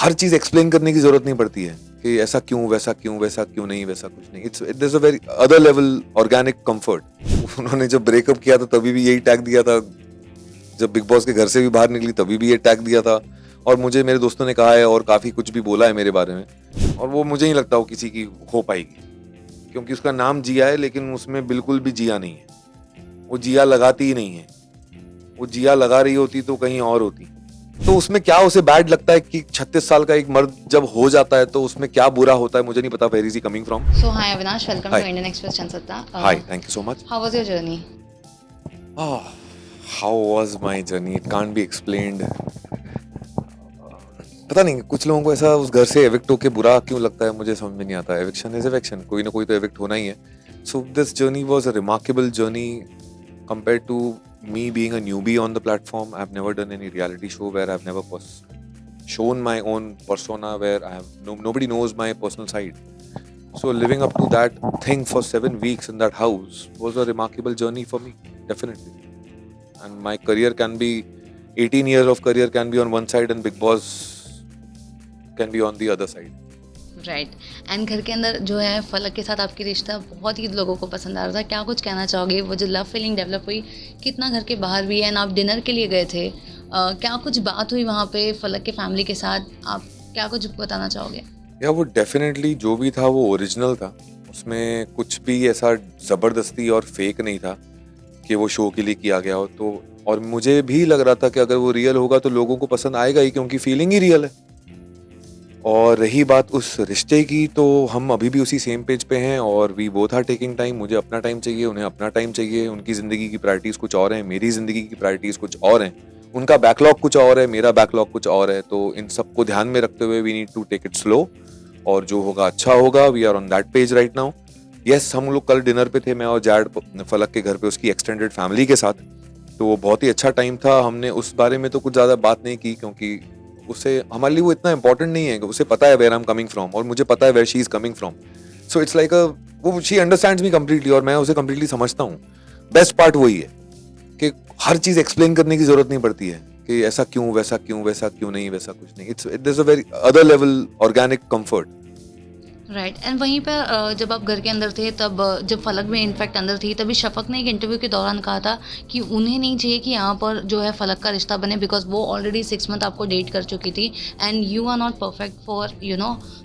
हर चीज एक्सप्लेन करने की जरूरत नहीं पड़ती है कि ऐसा क्यों, वैसा क्यों, वैसा क्यों नहीं, वैसा कुछ नहीं. It's a very other level organic comfort. उन्होंने जब ब्रेकअप किया था तभी भी यही टैग दिया था, जब बिग बॉस के घर से भी बाहर निकली तभी भी ये टैग दिया था, और मुझे मेरे दोस्तों ने कहा है और काफी कुछ भी बोला है मेरे बारे में, और वो मुझे नहीं लगता वो किसी की हो पाएगी, क्योंकि उसका नाम जिया है लेकिन उसमें बिल्कुल भी जिया नहीं है. वो जिया लगाती ही नहीं है. वो जिया लगा रही होती तो कहीं और होती. तो उसमें क्या उसे बैड लगता है कि 36 साल का एक मर्द जब हो जाता है तो उसमें क्या बुरा होता है, मुझे नहीं पता. Where is he coming from? So hi Avinash, welcome Hi. to Indian Express Chansatta. Hi, thank you so much. How was your journey? How was my journey? It can't be explained. पता नहीं, कुछ लोगों को ऐसा उस घर से evict होके बुरा क्यों लगता है, मुझे समझ में नहीं आता. एविक्शन इज एविक्शन, कोई ना कोई तो एविक्ट होना ही है. So this journey was a remarkable journey compared to me being a newbie on the platform. I've never done any reality show where I've never shown my own persona, where I have nobody knows my personal side. So living up to that thing for 7 weeks in that house was a remarkable journey for me, definitely. And my career can be 18 years of career can be on one side and Big Boss can be on the other side. Right. And घर के अंदर जो है फलक के साथ आपकी रिश्ता बहुत ही लोगों को पसंद आ रहा था. क्या कुछ कहना चाहोगे? वो जो लव फीलिंग डेवलप हुई कितना घर के बाहर भी है, एंड आप डिनर के लिए गए थे, क्या कुछ बात हुई वहाँ पे फलक के फैमिली के साथ? आप क्या कुछ बताना चाहोगे? या वो डेफिनेटली जो भी था वो ओरिजिनल था. उसमें कुछ भी ऐसा जबरदस्ती और फेक नहीं था कि वो शो के लिए किया गया हो. तो और मुझे भी लग रहा था कि अगर वो रियल होगा तो लोगों को पसंद आएगा ही, क्योंकि फीलिंग ही रियल है. और रही बात उस रिश्ते की, तो हम अभी भी उसी सेम पेज पे हैं और we both are taking time. मुझे अपना टाइम चाहिए, उन्हें अपना टाइम चाहिए. उनकी ज़िंदगी की प्रायोरिटीज़ कुछ और हैं, मेरी ज़िंदगी की प्रायोरिटीज़ कुछ और हैं. उनका बैकलॉग कुछ और है, मेरा बैकलॉग कुछ और है. तो इन सबको ध्यान में रखते हुए we need to take it slow, और जो होगा अच्छा होगा. We are on that page right now. Yes, हम लोग कल डिनर पे थे, मैं और जैड फलक के घर पे उसकी एक्सटेंडेड फैमिली के साथ. तो वो बहुत ही अच्छा टाइम था. हमने उस बारे में तो कुछ ज़्यादा बात नहीं की, क्योंकि उसे हमारे लिए वो इतना इंपॉर्टेंट नहीं है. उसे पता है where I am coming from, और मुझे पता है where she is coming from. So it's like वो शी अंडरस्टैंड्स मी कंप्लीटली और मैं उसे कंप्लीटली समझता हूँ. बेस्ट पार्ट वही है कि हर चीज एक्सप्लेन करने की जरूरत नहीं पड़ती है कि ऐसा क्यों, वैसा क्यों, वैसा क्यों नहीं, वैसा कुछ नहीं. It's a very other level organic comfort. Right. And वहीं पर जब आप घर के अंदर थे तब जब फलक में इनफैक्ट अंदर थी, तभी शफक ने एक इंटरव्यू के दौरान कहा था कि उन्हें नहीं चाहिए कि यहाँ पर जो है फलक का रिश्ता बने, बिकॉज वो ऑलरेडी 6 मंथ आपको डेट कर चुकी थी and you are not perfect for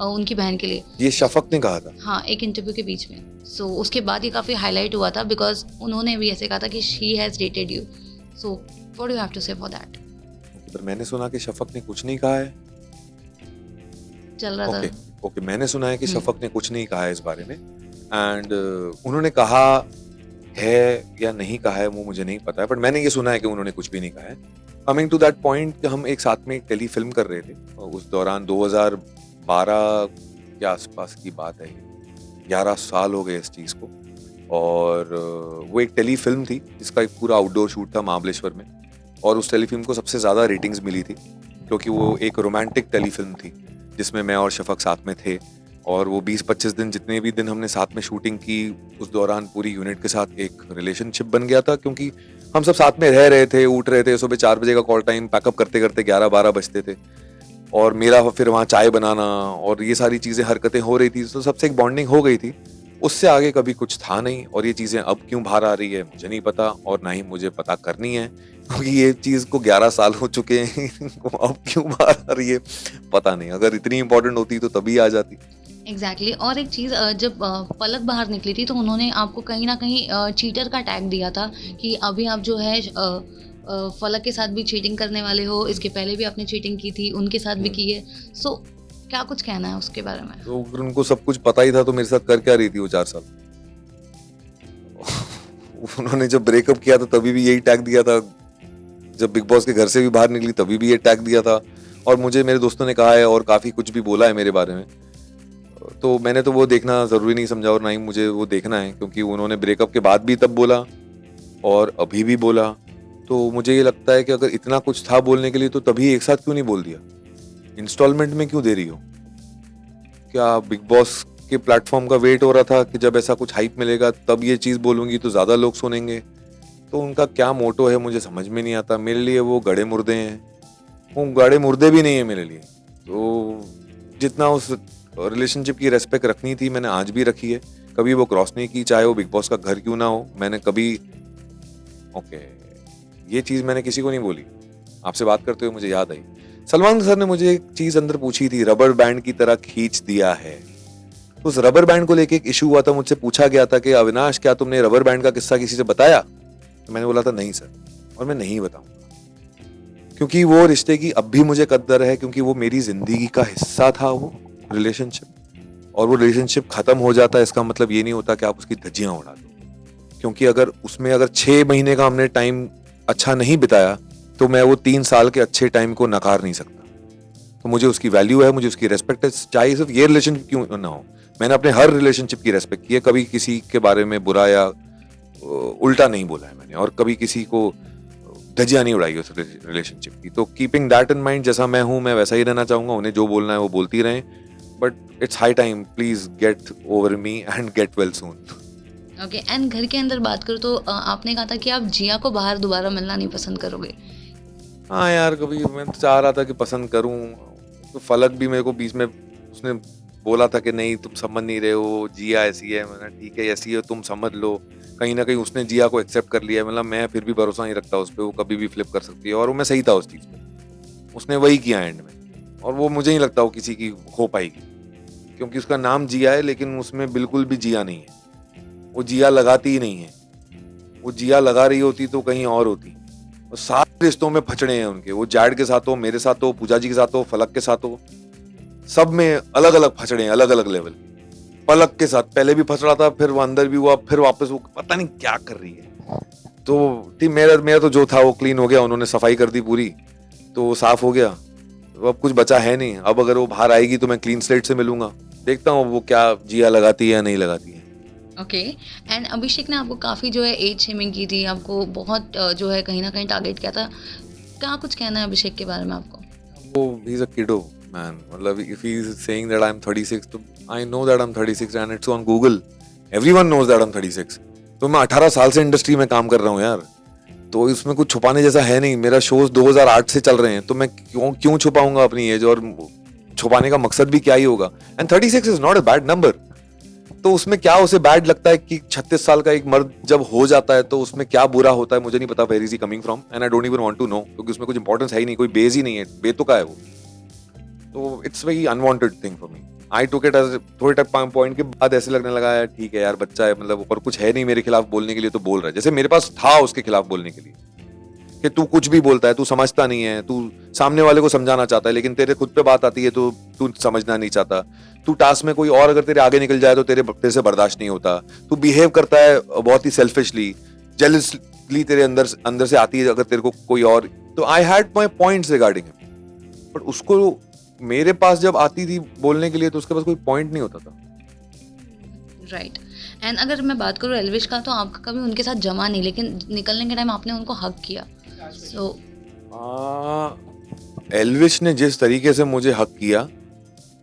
उनकी बहन के लिए. ये शफक ने कहा था. हाँ, एक इंटरव्यू के बीच में. सो उसके बाद ये काफ़ी हाईलाइट हुआ था बिकॉज उन्होंने भी ऐसे कहा था कि she has dated you. So what do you have to say for that? पर मैंने सुना कि शफक ने कुछ नहीं कहा है. चल रहा था. ओके, मैंने सुना है कि शफक ने कुछ नहीं कहा है इस बारे में. एंड उन्होंने कहा है या नहीं कहा है वो मुझे नहीं पता है, बट मैंने ये सुना है कि उन्होंने कुछ भी नहीं कहा है. कमिंग टू दैट पॉइंट कि हम एक साथ में एक टेली फिल्म कर रहे थे, और उस दौरान 2012 के आसपास की बात है. 11 साल हो गए इस चीज़ को. और वो एक टेली फिल्म थी जिसका एक पूरा आउटडोर शूट था महाबलेश्वर में. और उस टेली फिल्म को सबसे ज़्यादा रेटिंग्स मिली थी, क्योंकि वो एक रोमांटिक टेली फिल्म थी जिसमें मैं और शफक साथ में थे. और वो 20-25 दिन, जितने भी दिन हमने साथ में शूटिंग की, उस दौरान पूरी यूनिट के साथ एक रिलेशनशिप बन गया था, क्योंकि हम सब साथ में रह रहे थे, उठ रहे थे. सुबह 4 बजे का कॉल टाइम, पैकअप करते करते 11-12 बजते थे, और मेरा फिर वहाँ चाय बनाना और ये सारी चीज़ें हरकतें हो रही थी. तो सबसे एक बॉन्डिंग हो गई थी. उससे आगे कभी कुछ था नहीं. और ये चीज़ें अब क्यों बाहर आ रही है मुझे नहीं पता, और ना ही मुझे पता करनी है, क्योंकि ये चीज़ को 11 साल हो चुके हैं. अब क्यों बाहर आ रही है पता नहीं. अगर इतनी इंपॉर्टेंट होती तो तभी आ जाती. एग्जैक्टली. और एक चीज़, जब पलक बाहर निकली थी तो उन्होंने आपको कहीं ना कहीं चीटर का टैग दिया था कि अभी आप जो है फलक के साथ भी चीटिंग करने वाले हो. इसके पहले भी आपने चीटिंग की थी, उनके साथ भी की है. सो क्या कुछ कहना है उसके बारे में? तो उनको सब कुछ पता ही था, तो मेरे साथ कर क्या रही थी वो 4 साल. उन्होंने जब ब्रेकअप किया था तभी भी यही टैग दिया था, जब बिग बॉस के घर से भी बाहर निकली तभी भी ये टैग दिया था. और मुझे मेरे दोस्तों ने कहा है और काफ़ी कुछ भी बोला है मेरे बारे में. तो मैंने तो वो देखना ज़रूरी नहीं समझा, और ना ही मुझे वो देखना है, क्योंकि उन्होंने ब्रेकअप के बाद भी तब बोला और अभी भी बोला. तो मुझे ये लगता है कि अगर इतना कुछ था बोलने के लिए तो तभी एक साथ क्यों नहीं बोल दिया. इंस्टॉलमेंट में क्यों दे रही हो? क्या बिग बॉस के प्लेटफॉर्म का वेट हो रहा था कि जब ऐसा कुछ हाइप मिलेगा तब ये चीज़ बोलूँगी तो ज़्यादा लोग सुनेंगे? तो उनका क्या मोटो है मुझे समझ में नहीं आता. मेरे लिए वो गड़े मुर्दे हैं. वो गड़े मुर्दे भी नहीं है मेरे लिए. तो जितना उस रिलेशनशिप की रेस्पेक्ट रखनी थी मैंने आज भी रखी है, कभी वो क्रॉस नहीं की, चाहे वो बिग बॉस का घर क्यों ना हो। मैंने कभी ओके ये चीज़ मैंने किसी को नहीं बोली। आपसे बात करते हुए मुझे याद आई, सलमान सर ने मुझे एक चीज़ अंदर पूछी थी, रबर बैंड की तरह खींच दिया है। तो उस रबर बैंड को लेके एक इशू हुआ था, मुझसे पूछा गया था कि अविनाश क्या तुमने रबर बैंड का किस्सा किसी से बताया? तो मैंने बोला था नहीं सर, और मैं नहीं बताऊंगा, क्योंकि वो रिश्ते की अब भी मुझे कद्र है, क्योंकि वो मेरी जिंदगी का हिस्सा था वो रिलेशनशिप। और वो रिलेशनशिप खत्म हो जाता है इसका मतलब ये नहीं होता कि आप उसकी धज्जियां उड़ा दो, क्योंकि अगर 6 महीने का हमने टाइम अच्छा नहीं बिताया तो मैं वो 3 साल के अच्छे टाइम को नकार नहीं सकता। तो मुझे उसकी वैल्यू है, मुझे उसकी रेस्पेक्ट है, चाहे सिर्फ ये रिलेशनशिप क्यों ना हो। मैंने अपने हर रिलेशनशिप की रेस्पेक्ट की है, कभी किसी के बारे में बुरा या उल्टा नहीं बोला है मैंने, और कभी किसी को धज्जियां नहीं उड़ाई उस रिलेशनशिप की। तो कीपिंग दैट इन माइंड, जैसा मैं हूं मैं वैसा ही रहना चाहूंगा। उन्हें जो बोलना है वो बोलती रहें, but it's high time, please get over me and get well soon. Okay, and घर के अंदर बात करूँ तो आपने कहा था कि आप जिया को बाहर दोबारा मिलना नहीं पसंद करोगे। हाँ यार, कभी मैं तो चाह रहा था कि पसंद करूं, तो फलक भी मेरे को बीच में उसने बोला था कि नहीं तुम समझ नहीं रहे हो, जिया ऐसी है। मैंने ठीक है ऐसी है तुम समझ लो। कहीं ना कहीं उसने जिया को एक्सेप्ट कर लिया, मतलब मैं फिर भी भरोसा नहीं रखता उस पर, वो कभी भी फ्लिप कर सकती है। और वो मैं सही था उस चीज़ पे, उसने वही किया एंड में, और वो मुझे नहीं लगता वो किसी की हो पाएगी, क्योंकि उसका नाम जिया है लेकिन उसमें बिल्कुल भी जिया नहीं है। वो जिया लगाती ही नहीं है, वो जिया लगा रही होती तो कहीं और होती। और सारे रिश्तों में फचड़े हैं उनके, वो जैड के साथ हो, मेरे साथ हो, पूजा जी के साथ हो, फलक के साथ हो, सब में अलग अलग फचड़े हैं, अलग अलग लेवल। पलक के साथ पहले भी फंस रहा था, फिर वो अंदर भी हुआ, फिर वापस वो पता नहीं क्या कर रही है। तो टीम मेरा तो जो था वो क्लीन हो गया, उन्होंने सफाई कर दी पूरी, तो वो साफ हो गया। तो अब कुछ बचा है नहीं। अब अगर वो बाहर आएगी तो मैं क्लीन स्लेट से मिलूंगा, देखता हूँ वो क्या जिया लगाती है या नहीं लगाती है। ओके, एंड अभिषेक ने आपको काफ़ी जो है एज शेमिंग की थी, आपको बहुत जो है कहीं ना कहीं टारगेट किया था। क्या कुछ कहना है अभिषेक के बारे में आपको? वो he is a kiddo man, मतलब if he is saying that I am 36, तो I know that I am 36 and it's on Google, everyone knows that I am 36। तो मैं 18 साल से इंडस्ट्री में काम कर रहा हूँ यार, तो इसमें कुछ छुपाने जैसा है नहीं। मेरा शोज 2008 से चल रहे हैं, तो मैं क्यों छुपाऊंगा अपनी एज, और छुपाने का मकसद भी क्या ही होगा। And 36 is not a bad number. तो उसमें क्या उसे बैड लगता है कि 36 साल का एक मर्द जब हो जाता है तो उसमें क्या बुरा होता है, मुझे नहीं पता where is he coming from, and I don't even want to know, क्योंकि उसमें कुछ इंपॉर्टेंस है ही नहीं, कोई बेस ही नहीं है, बेतुका है वो। तो it's very unwanted thing for me. I took it as, थोड़े टाइम पॉइंट के बाद ऐसे लगने लगा है ठीक है यार बच्चा है, मतलब ऊपर कुछ है नहीं मेरे खिलाफ बोलने के लिए तो बोल रहा है, जैसे मेरे पास था उसके खिलाफ बोलने के लिए कि तू कुछ भी बोलता है, तू समझता नहीं है, तू सामने वाले को समझाना चाहता है लेकिन तेरे खुद पे बात आती है तो तू समझना नहीं चाहता। तू टास्क में कोई और अगर तेरे आगे निकल जाए तो तेरे से बर्दाश्त नहीं होता। तू बिहेव करता है बहुत ही सेल्फिशली, जेलसली तेरे अंदर से आती है अगर तेरे को कोई और। तो I had my points regarding him, but उसको मेरे पास जब आती थी बोलने के लिए तो उसके पास कोई पॉइंट नहीं होता था। राइट, एंड अगर मैं बात करूँ एल्विश का, तो आपका कभी उनके साथ जमा नहीं, लेकिन निकलने के टाइम आपने उनको हक किया। सो एल्विश ने जिस तरीके से मुझे हक किया,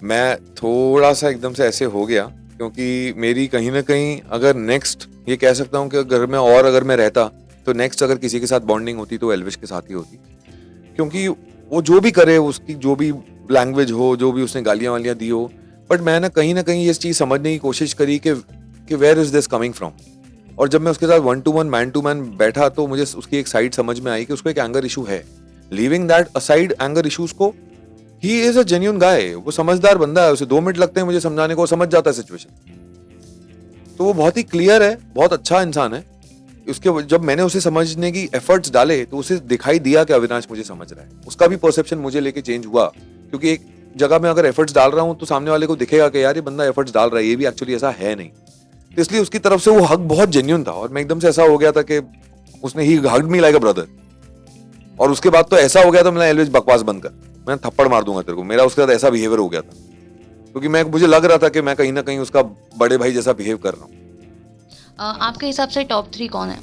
मैं थोड़ा सा एकदम से ऐसे हो गया, क्योंकि मेरी कहीं ना कहीं अगर नेक्स्ट ये कह सकता हूँ कि घर में और अगर मैं रहता तो नेक्स्ट अगर किसी के साथ बॉन्डिंग होती तो एल्विश के साथ ही होती, क्योंकि वो जो भी करे, उसकी जो भी लैंग्वेज हो, जो भी उसने गालियां वालियां दी हो, बट मैं ना कहीं ये चीज़ समझने की कोशिश करी कि where is this coming from. और जब मैं उसके साथ 1-to-1 मैन टू मैन बैठा तो मुझे उसकी एक साइड समझ में आई कि उसको एक एंगर इशू है। Leaving that aside, anger issues को, ही इज अ जेन्युइन गाय, वो समझदार बंदा है, उसे 2 मिनट लगते हैं मुझे समझाने को, समझ जाता है सिचुएशन। तो वो बहुत ही क्लियर है, बहुत अच्छा इंसान है। उसके जब मैंने उसे समझने की एफर्ट्स डाले तो उसे दिखाई दिया कि अविनाश मुझे समझ रहा है, उसका भी परसेप्शन मुझे लेके चेंज हुआ, क्योंकि एक जगह में अगर एफर्ट्स डाल रहा हूँ तो सामने वाले को दिखेगा कि यार ये बंदा एफर्ट्स डाल रहा है, ये भी एक्चुअली ऐसा है नहीं। तो इसलिए उसकी तरफ से वो हक बहुत जेन्युइन था, और मैं एकदम से ऐसा हो गया था कि उसने ही hugged me like a brother. और उसके बाद तो ऐसा हो गया था, मैं एल्विश बकवास बंद कर, मैं थप्पड़ मार दूंगा तेरे को, मेरा उसके साथ ऐसा बिहेवियर हो गया था, क्योंकि मुझे लग रहा था कि मैं कहीं ना कहीं उसका बड़े भाई जैसा बिहेव कर रहा हूँ। आपके हिसाब से टॉप 3 कौन है?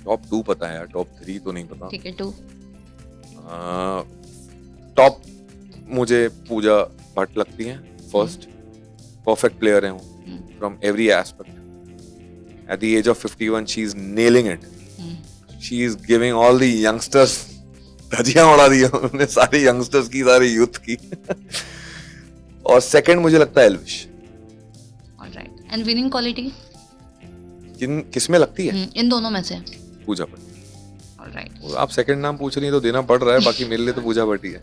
टॉप 2 पता है यार, टॉप 3 तो नहीं पता। ठीक है, 2। टॉप मुझे पूजा भट्ट लगती है फर्स्ट, परफेक्ट प्लेयर है वो from every aspect. At the age of 51 she is nailing it, she is giving all the youngsters धजियां उड़ा दी उन्होंने सारे यंगस्टर्स की, सारे यूथ की। और सेकंड मुझे लगता है Elvish. Alright, and winning quality किसमें लगती है? इन दोनों में से। पूजा भट्ट। ऑलराइट, आप सेकंड नाम पूछ रही हैं तो देना पड़ रहा है, बाकी मेरे लिए तो पूजा भट्ट ही है।